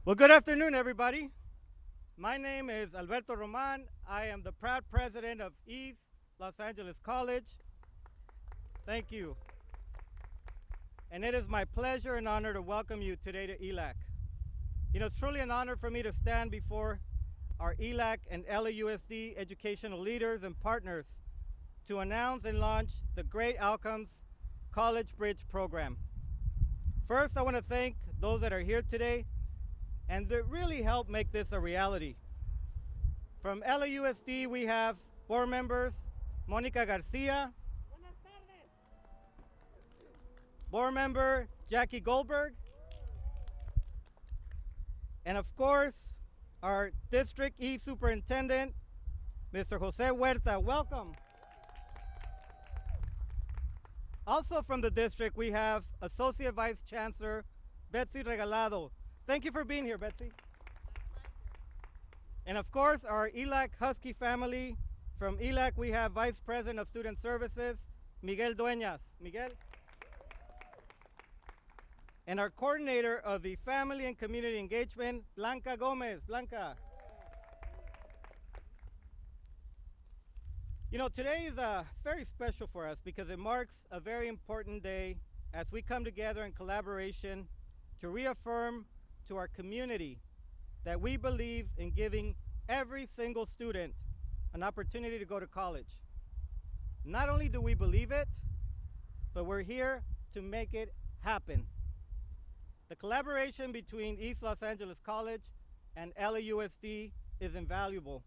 Well, good afternoon, everybody. My name is Alberto Roman. I am the proud president of East Los Angeles College. Thank you. And it is my pleasure and honor to welcome you today to Elac. You know, it's truly an honor for me to stand before our Elac and LAUSD educational leaders and partners to announce and launch the Great Outcomes College Bridge program. First, I want to thank those that are here today and that really helped make this a reality. From LAUSD, we have board members Mónica García, board member Jackie Goldberg, and of course, our District E Superintendent, Mr. Jose Huerta. Welcome. Also from the district, we have Associate Vice Chancellor Betsy Regalado. Thank you for being here, Betsy. And of course, our Elac Husky family. From Elac, we have Vice President of Student Services, Miguel Duenas. Miguel. And our coordinator of the Family and Community Engagement, Blanca Gomez. Blanca. You know, today is very special for us because it marks a very important day as we come together in collaboration to reaffirm to our community that we believe in giving every single student an opportunity to go to college. Not only do we believe it, but we're here to make it happen. The collaboration between East Los Angeles College and LAUSD is invaluable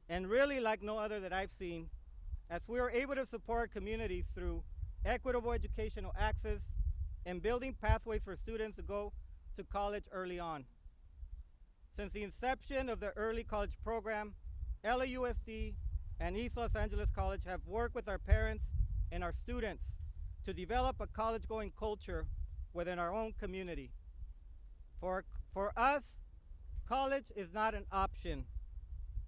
and really like no other that I've seen, as we are able to support communities through equitable educational access and building pathways for students to go to college early on. Since the inception of the early college program, LAUSD and East Los Angeles College have worked with our parents and our students to develop a college-going culture within our own community. For us, college is not an option,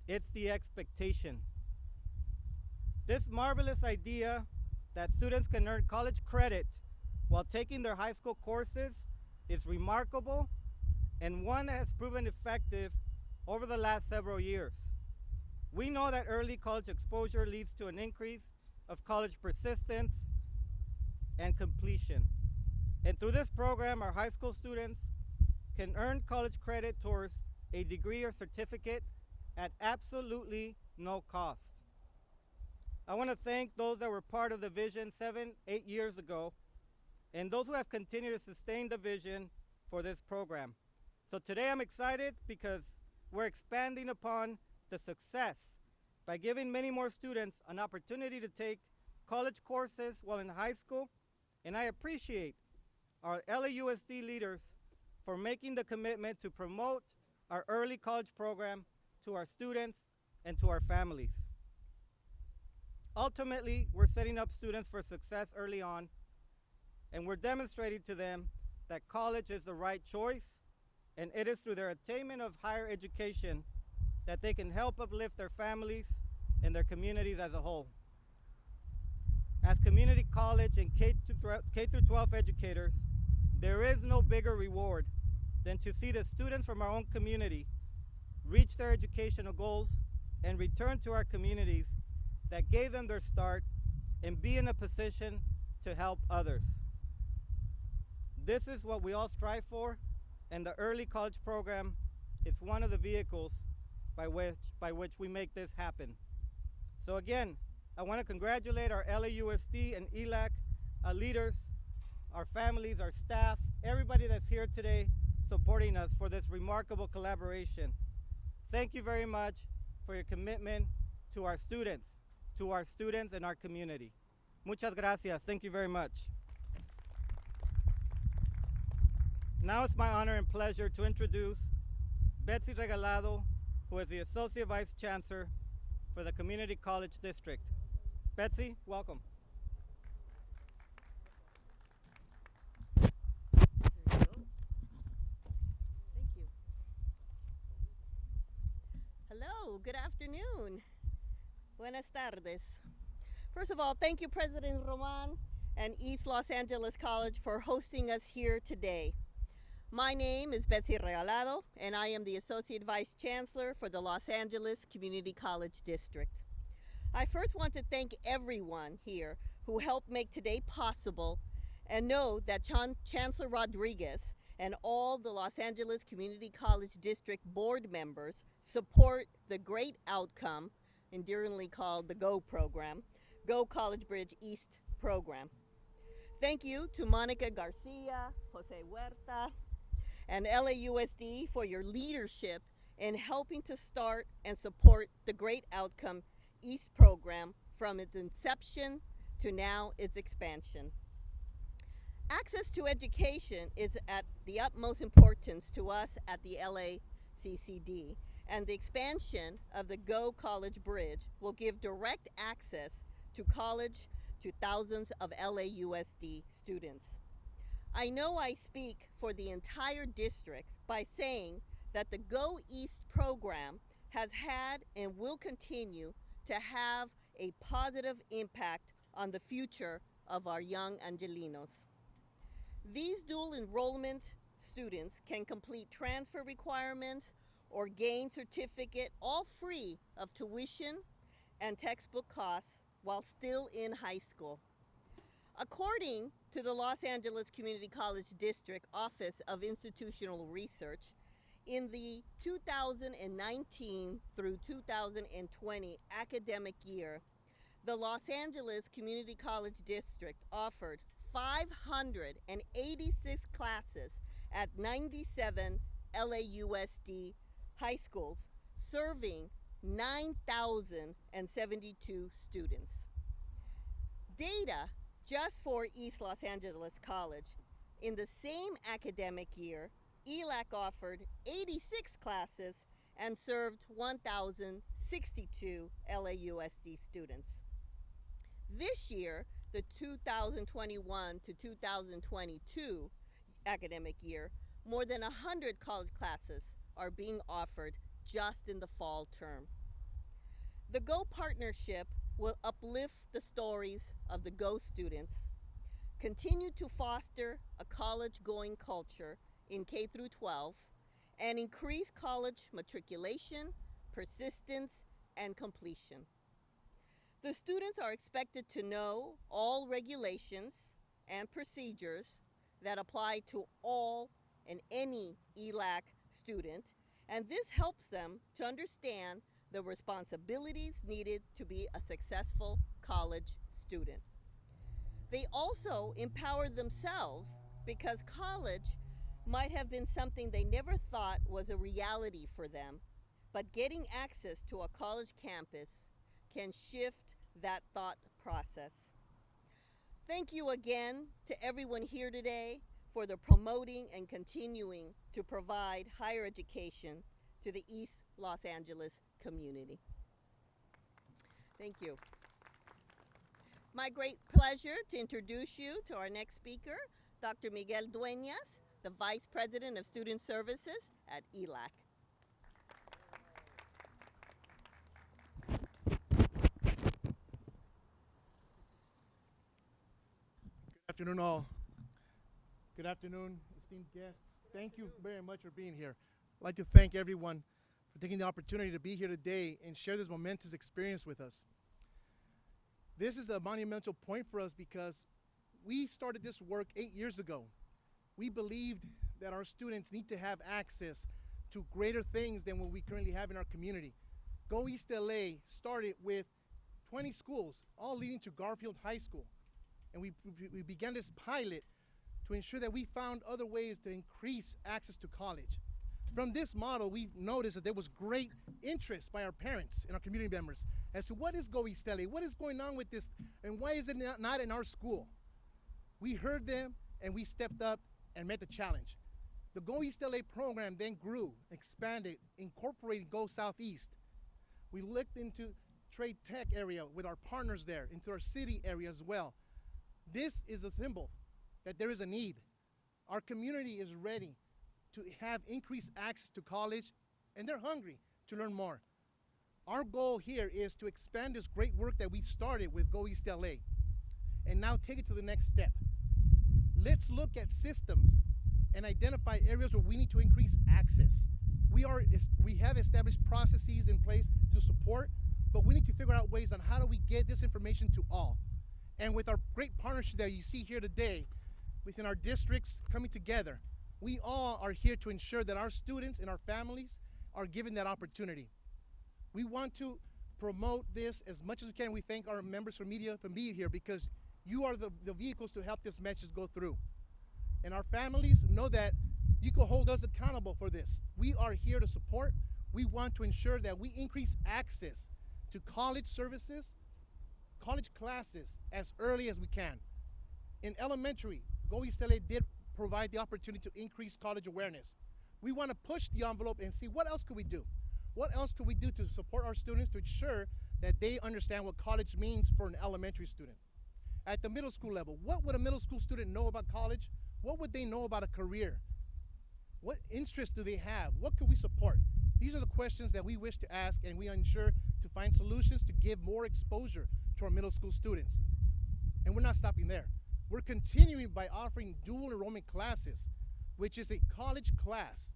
it's the expectation. This marvelous idea that students can earn college credit while taking their high school courses is remarkable and one that has proven effective over the last several years. We know that early college exposure leads to an increase of college persistence and completion. And through this program, our high school students can earn college credit towards a degree or certificate at absolutely no cost. I want to thank those that were part of the vision 7, 8 years ago, and those who have continued to sustain the vision for this program. So today I'm excited because we're expanding upon the success by giving many more students an opportunity to take college courses while in high school, and I appreciate our LAUSD leaders for making the commitment to promote our early college program to our students and to our families. Ultimately, we're setting up students for success early on, and we're demonstrating to them that college is the right choice, and it is through their attainment of higher education that they can help uplift their families and their communities as a whole. As community college and K-12 educators, there is no bigger reward than to see the students from our own community reach their educational goals and return to our communities that gave them their start and be in a position to help others. This is what we all strive for, and the early college program is one of the vehicles by which we make this happen. So again, I want to congratulate our LAUSD and Elac leaders, our families, our staff, everybody that's here today supporting us for this remarkable collaboration. Thank you very much for your commitment to our students and our community. Muchas gracias. Thank you very much. Now it's my honor and pleasure to introduce Betsy Regalado, who is the Associate Vice Chancellor for the Community College District. Betsy, welcome. There you go. Thank you. Hello, good afternoon. Buenas tardes. First of all, thank you, President Roman and East Los Angeles College, for hosting us here today. My name is Betsy Regalado, and I am the Associate Vice Chancellor for the Los Angeles Community College District. I first want to thank everyone here who helped make today possible, and know that Chancellor Rodriguez and all the Los Angeles Community College District board members support the great outcome, endearingly called the GO program, Go College Bridge East program. Thank you to Mónica, García, Jose Huerta, and LAUSD for your leadership in helping to start and support the great outcome East program from its inception to now its expansion. Access to education is at the utmost importance to us at the LACCD, and the expansion of the Go College Bridge will give direct access to college to thousands of LAUSD students. I know I speak for the entire district by saying that the Go East program has had and will continue to have a positive impact on the future of our young Angelinos. These dual enrollment students can complete transfer requirements or gain certificate, all free of tuition and textbook costs while still in high school. According to the Los Angeles Community College District Office of Institutional Research, in the 2019 through 2020 academic year, the Los Angeles Community College District offered 586 classes at 97 LAUSD high schools, serving 9,072 students. Data just for East Los Angeles College, in the same academic year, Elac offered 86 classes and served 1,062 LAUSD students. This year, the 2021 to 2022 academic year, more than 100 college classes are being offered just in the fall term. The Go partnership will uplift the stories of the Go students, continue to foster a college-going culture in K through 12, and increase college matriculation, persistence, and completion. The students are expected to know all regulations and procedures that apply to all and any Elac student, and this helps them to understand the responsibilities needed to be a successful college student. They also empower themselves because college might have been something they never thought was a reality for them, but getting access to a college campus can shift that thought process. Thank you again to everyone here today for the promoting and continuing to provide higher education to the East Los Angeles community. Thank you. My great pleasure to introduce you to our next speaker, Dr. Miguel Duenas, the Vice President of Student Services at Elac. Good afternoon, all. Good afternoon, esteemed guests. Thank you very much for being here. I'd like to thank everyone for taking the opportunity to be here today and share this momentous experience with us. This is a monumental point for us because we started this work 8 years ago. We believed that our students need to have access to greater things than what we currently have in our community. Go East LA started with 20 schools, all leading to Garfield High School. And we began this pilot to ensure that we found other ways to increase access to college. From this model, we've noticed that there was great interest by our parents and our community members as to what is Go East LA, what is going on with this, and why is it not in our school? We heard them, and we stepped up and met the challenge. The Go East LA program then grew, expanded, incorporated Go Southeast. We looked into trade tech area with our partners there, into our city area as well. This is a symbol that there is a need. Our community is ready to have increased access to college, and they're hungry to learn more. Our goal here is to expand this great work that we started with Go East LA and now take it to the next step. Let's look at systems and identify areas where we need to increase access. We have established processes in place to support, but we need to figure out ways on how do we get this information to all. And with our great partnership that you see here today, within our districts coming together, we all are here to ensure that our students and our families are given that opportunity. We want to promote this as much as we can. We thank our members from media for being here because you are the vehicles to help this message go through. And our families know that you can hold us accountable for this. We are here to support. We want to ensure that we increase access to college services, college classes as early as we can. In elementary, Go East LA did provide the opportunity to increase college awareness. We want to push the envelope and see what else could we do? What else could we do to support our students to ensure that they understand what college means for an elementary student? At the middle school level, what would a middle school student know about college? What would they know about a career? What interests do they have? What could we support? These are the questions that we wish to ask, and we ensure to find solutions to give more exposure to our middle school students. And we're not stopping there. We're continuing by offering dual enrollment classes, which is a college class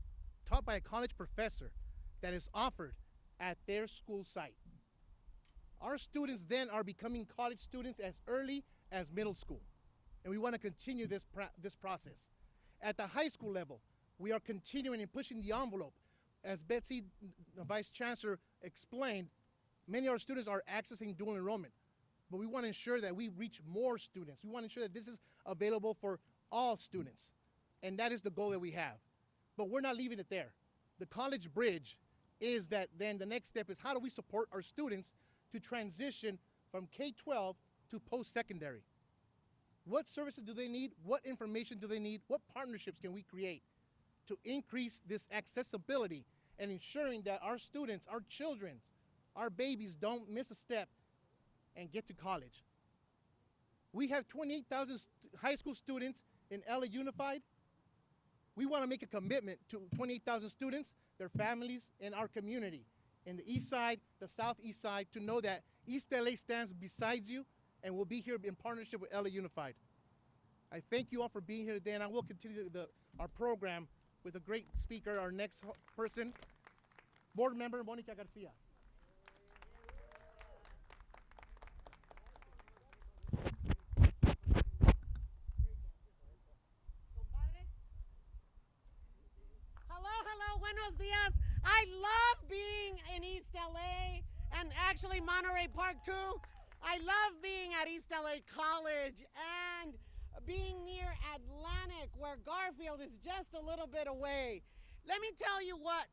taught by a college professor that is offered at their school site. Our students then are becoming college students as early as middle school, and we want to continue this process. At the high school level, we are continuing and pushing the envelope. As Betsy, the Vice Chancellor, explained, many of our students are accessing dual enrollment, but we want to ensure that we reach more students. We want to ensure that this is available for all students, and that is the goal that we have. But we're not leaving it there. The college bridge is that then the next step is how do we support our students to transition from K-12 to post-secondary? What services do they need? What information do they need? What partnerships can we create to increase this accessibility and ensuring that our students, our children, our babies don't miss a step and get to college? We have 28,000 high school students in LA Unified. We want to make a commitment to 28,000 students, their families, and our community in the East Side, the Southeast Side, to know that East LA stands beside you and will be here in partnership with LA Unified. I thank you all for being here today, and I will continue our program with a great speaker, our next person, board member Mónica García. Hello, buenos dias. I love being in East LA and actually Monterey Park too. I love being at East LA College and being near Atlantic, where Garfield is just a little bit away. Let me tell you what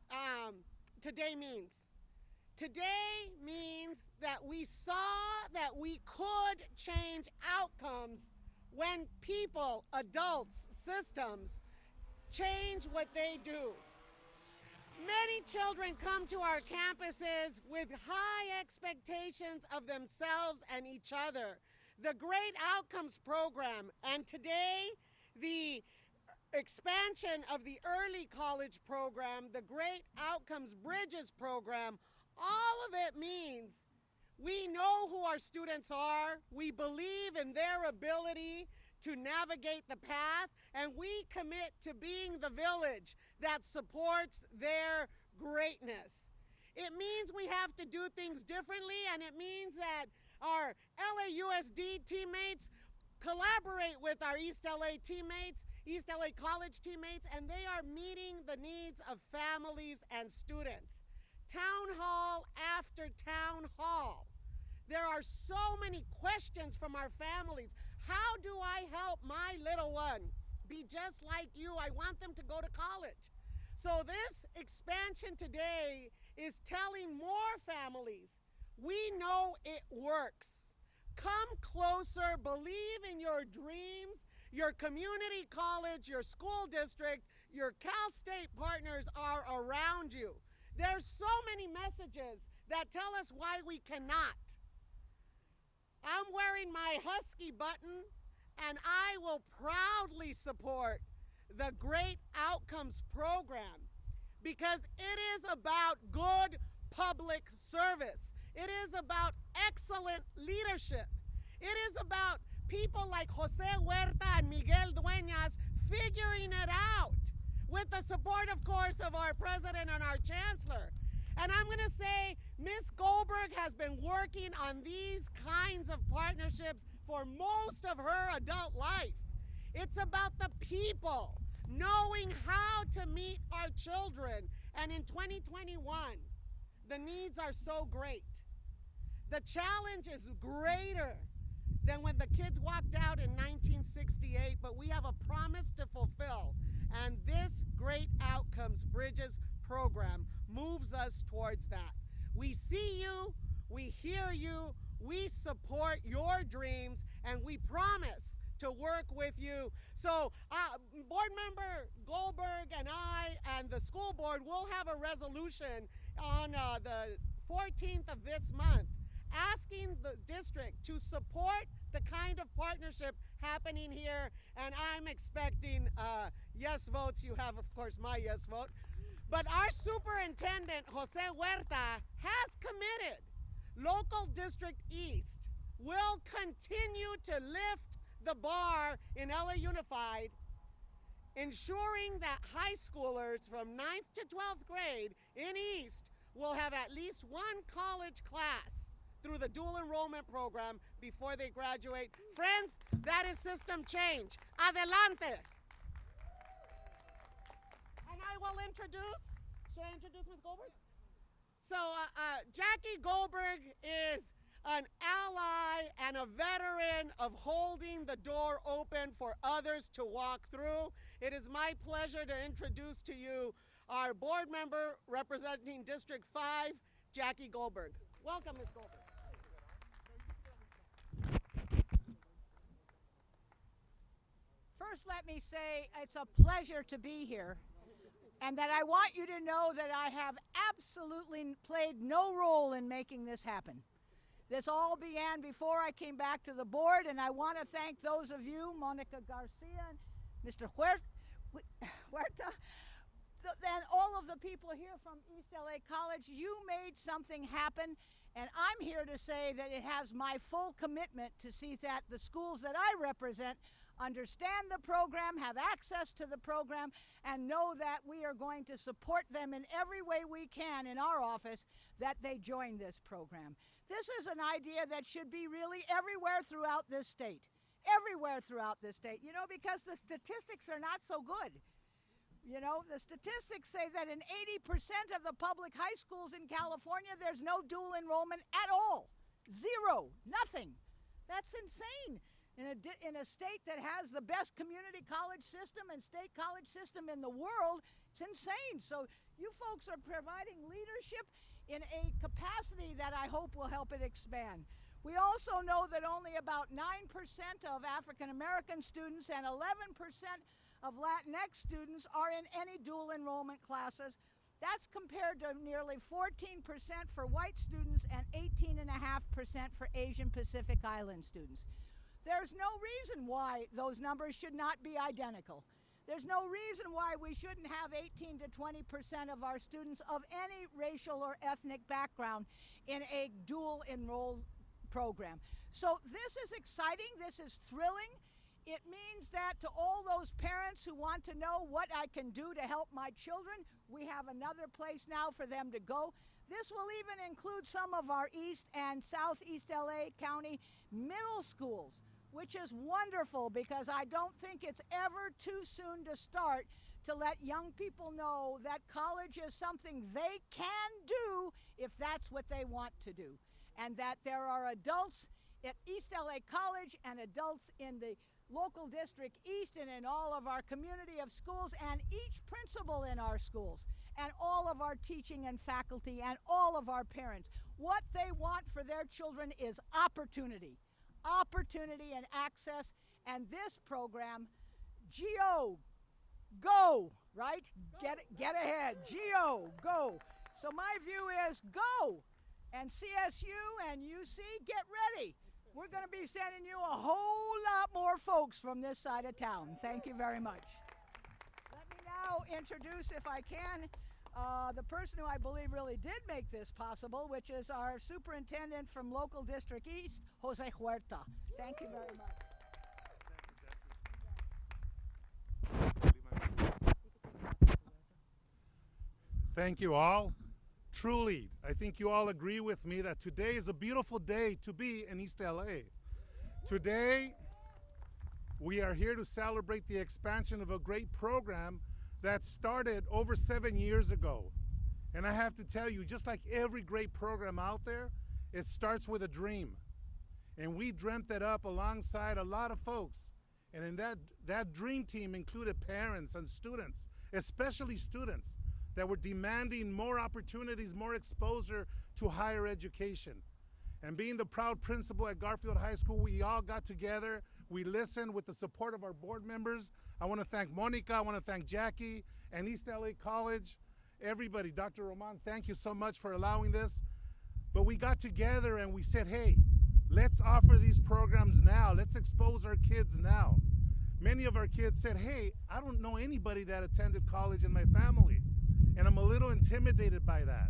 today means. Today means that we saw that we could change outcomes when people, adults, systems, change what they do. Many children come to our campuses with high expectations of themselves and each other. The Great Outcomes Program, and today the expansion of the early college program, the Great Outcomes Bridges program, all of it means we know who our students are, we believe in their ability to navigate the path, and we commit to being the village that supports their greatness. It means we have to do things differently, and it means that our LAUSD teammates collaborate with our East LA teammates, East LA College teammates, and they are meeting the needs of families and students. Town hall after town hall. There are so many questions from our families. How do I help my little one be just like you? I want them to go to college. So this expansion today is telling more families, we know it works. Come closer, believe in your dreams. Your community college, your school district, your Cal State partners are around you. There's so many messages that tell us why we cannot. I'm wearing my Husky button, and I will proudly support the Great Outcomes Program because it is about good public service. It is about excellent leadership. It is about people like Jose Huerta and Miguel Duenas figuring it out with the support, of course, of our president and our chancellor. And I'm going to say Miss Goldberg has been working on these kinds of partnerships for most of her adult life. It's about the people, knowing how to meet our children. And in 2021, the needs are so great. The challenge is greater than when the kids walked out in 1968, but we have a promise to fulfill. And this Great Outcomes Bridges program moves us towards that. We see you, we hear you, we support your dreams, and we promise to work with you. So board member Goldberg and I and the school board will have a resolution on the 14th of this month asking the district to support the kind of partnership happening here, and I'm expecting yes votes. You have, of course, my yes vote. But our superintendent, Jose Huerta, has committed Local District East will continue to lift the bar in LA Unified, ensuring that high schoolers from 9th to 12th grade in East will have at least one college class through the dual enrollment program before they graduate. Friends, that is system change. Adelante. And I will introduce, should I introduce Ms. Goldberg? So Jackie Goldberg is an ally and a veteran of holding the door open for others to walk through. It is my pleasure to introduce to you our board member representing District 5, Jackie Goldberg. Welcome, Ms. Goldberg. First, let me say it's a pleasure to be here, and that I want you to know that I have absolutely played no role in making this happen. This all began before I came back to the board, and I want to thank those of you, Mónica, García, and Mr. Huerta, and all of the people here from East LA College. You made something happen, and I'm here to say that it has my full commitment to see that the schools that I represent understand the program, have access to the program, and know that we are going to support them in every way we can in our office that they join this program. This is an idea that should be really everywhere throughout this state. Everywhere throughout this state, you know, because the statistics are not so good. You know, the statistics say that in 80% of the public high schools in California, there's no dual enrollment at all. Zero, nothing. That's insane. In a state that has the best community college system and state college system in the world, it's insane. So you folks are providing leadership in a capacity that I hope will help it expand. We also know that only about 9% of African American students and 11% of Latinx students are in any dual enrollment classes. That's compared to nearly 14% for white students and 18.5% for Asian Pacific Island students. There's no reason why those numbers should not be identical. There's no reason why we shouldn't have 18 to 20% of our students of any racial or ethnic background in a dual enrolled program. So this is exciting, this is thrilling. It means that to all those parents who want to know what I can do to help my children, we have another place now for them to go. This will even include some of our East and Southeast LA County middle schools, which is wonderful because I don't think it's ever too soon to start to let young people know that college is something they can do if that's what they want to do. And that there are adults at East LA College and adults in the local district East and in all of our community of schools and each principal in our schools and all of our teaching and faculty and all of our parents. What they want for their children is opportunity. Opportunity and access, and this program, GO, go, right? Get ahead, GO, go. So my view is go, and CSU and UC, get ready. We're going to be sending you a whole lot more folks from this side of town. Thank you very much. Let me now introduce, if I can, the person who I believe really did make this possible, which is our superintendent from Local District East, Jose Huerta. Thank you very much. Thank you all. Truly, I think you all agree with me that today is a beautiful day to be in East LA. Today, we are here to celebrate the expansion of a great program that started over 7 years ago. And I have to tell you, just like every great program out there, it starts with a dream. And we dreamt it up alongside a lot of folks. And in that dream team included parents and students, especially students, that were demanding more opportunities, more exposure to higher education. And being the proud principal at Garfield High School, we all got together, we listened with the support of our board members. I want to thank Mónica, I want to thank Jackie, and East LA College, everybody. Dr. Roman, thank you so much for allowing this. But we got together and we said, hey, let's offer these programs now. Let's expose our kids now. Many of our kids said, hey, I don't know anybody that attended college in my family. And I'm a little intimidated by that.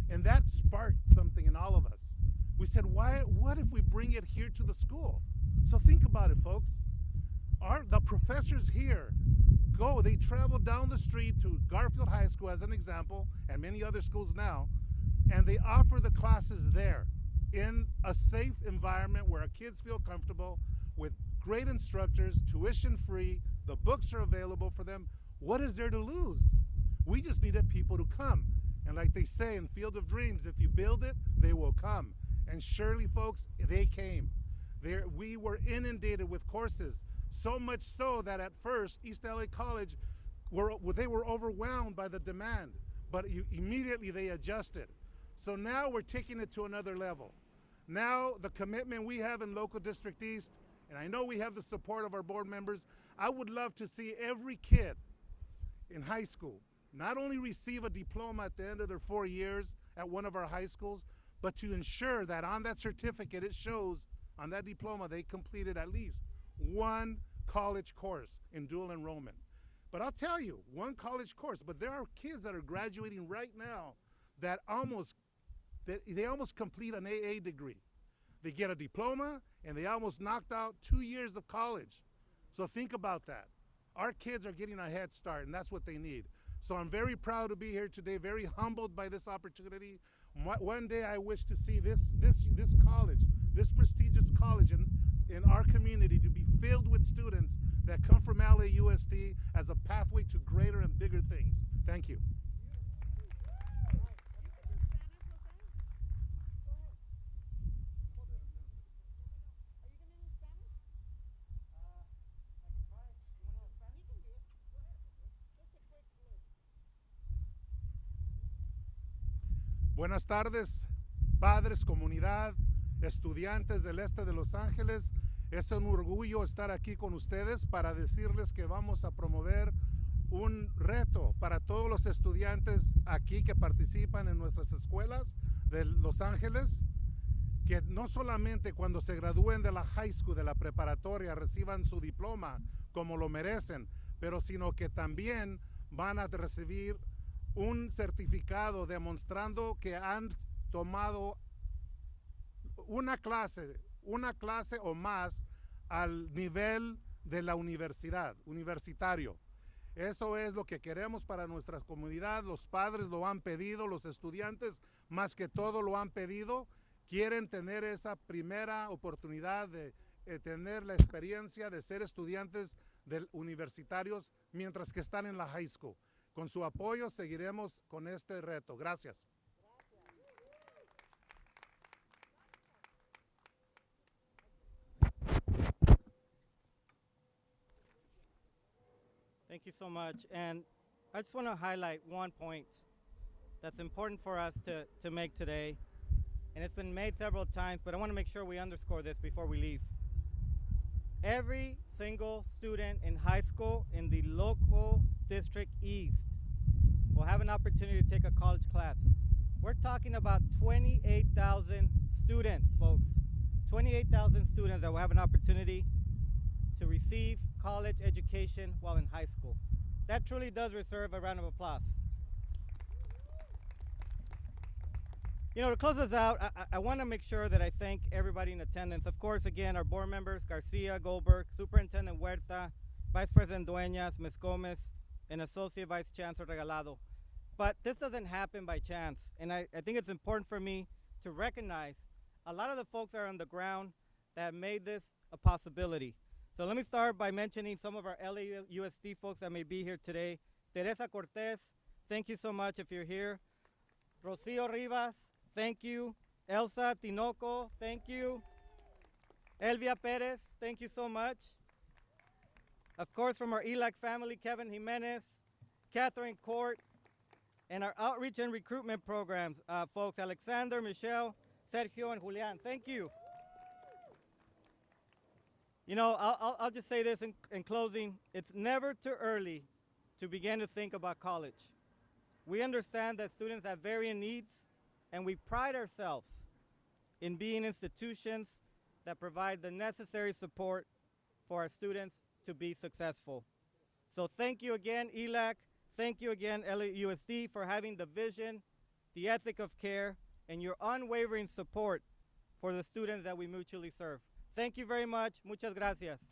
And that sparked something in all of us. We said, what if we bring it here to the school? So think about it, folks. The professors here they travel down the street to Garfield High School as an example, and many other schools now, and they offer the classes there in a safe environment where our kids feel comfortable with great instructors, tuition free, the books are available for them. What is there to lose? We just needed people to come. And like they say in Field of Dreams, if you build it, they will come. And surely, folks, they came. We were inundated with courses, so much so that at first, East LA College, they were overwhelmed by the demand, but immediately they adjusted. So now we're taking it to another level. Now the commitment we have in Local District East, and I know we have the support of our board members, I would love to see every kid in high school not only receive a diploma at the end of their 4 years at one of our high schools, but to ensure that on that certificate it shows on that diploma they completed at least one college course in dual enrollment. But I'll tell you, one college course, but there are kids that are graduating right now that they almost complete an AA degree. They get a diploma and they almost knocked out 2 years of college. So think about that. Our kids are getting a head start, and that's what they need. So I'm very proud to be here today, very humbled by this opportunity. One day I wish to see this college, this prestigious college in our community to be filled with students that come from LAUSD as a pathway to greater and bigger things. Thank you. Buenas tardes, padres, comunidad, estudiantes del este de Los Ángeles. Es un orgullo estar aquí con ustedes para decirles que vamos a promover un reto para todos los estudiantes aquí que participan en nuestras escuelas de Los Ángeles, que no solamente cuando se gradúen de la high school, de la preparatoria, reciban su diploma como lo merecen, pero sino que también van a recibir un certificado demostrando que han tomado una clase o más al nivel de la universitario. Eso es lo que queremos para nuestra comunidad. Los padres lo han pedido, los estudiantes más que todo lo han pedido. Quieren tener esa primera oportunidad de tener la experiencia de ser estudiantes universitarios mientras que están en la high school. Con su apoyo seguiremos con este reto. Gracias. Thank you so much. And I just want to highlight one point that's important for us to make today. And it's been made several times, but I want to make sure we underscore this before we leave. Every single student in high school in the local district east will have an opportunity to take a college class. We're talking about 28,000 students, folks. 28,000 students that will have an opportunity to receive college education while in high school. That truly does deserve a round of applause. You know, to close us out, I want to make sure that I thank everybody in attendance. Of course, again, our board members, García, Goldberg, Superintendent Huerta, Vice President Duenas, Ms. Gomez, and Associate Vice Chancellor Regalado. But this doesn't happen by chance. And I think it's important for me to recognize a lot of the folks that are on the ground that made this a possibility. So let me start by mentioning some of our LAUSD folks that may be here today. Teresa Cortez, thank you so much if you're here. Rocio Rivas, thank you. Elsa Tinoco, thank you. Elvia Perez, thank you so much. Of course, from our Elac family, Kevin Jimenez, Catherine Court, and our outreach and recruitment programs, folks, Alexander, Michelle, Sergio, and Julian. Thank you. You know, I'll just say this in closing. It's never too early to begin to think about college. We understand that students have varying needs, and we pride ourselves in being institutions that provide the necessary support for our students to be successful. So thank you again, Elac. Thank you again, LAUSD, for having the vision, the ethic of care, and your unwavering support for the students that we mutually serve. Thank you very much. Muchas gracias.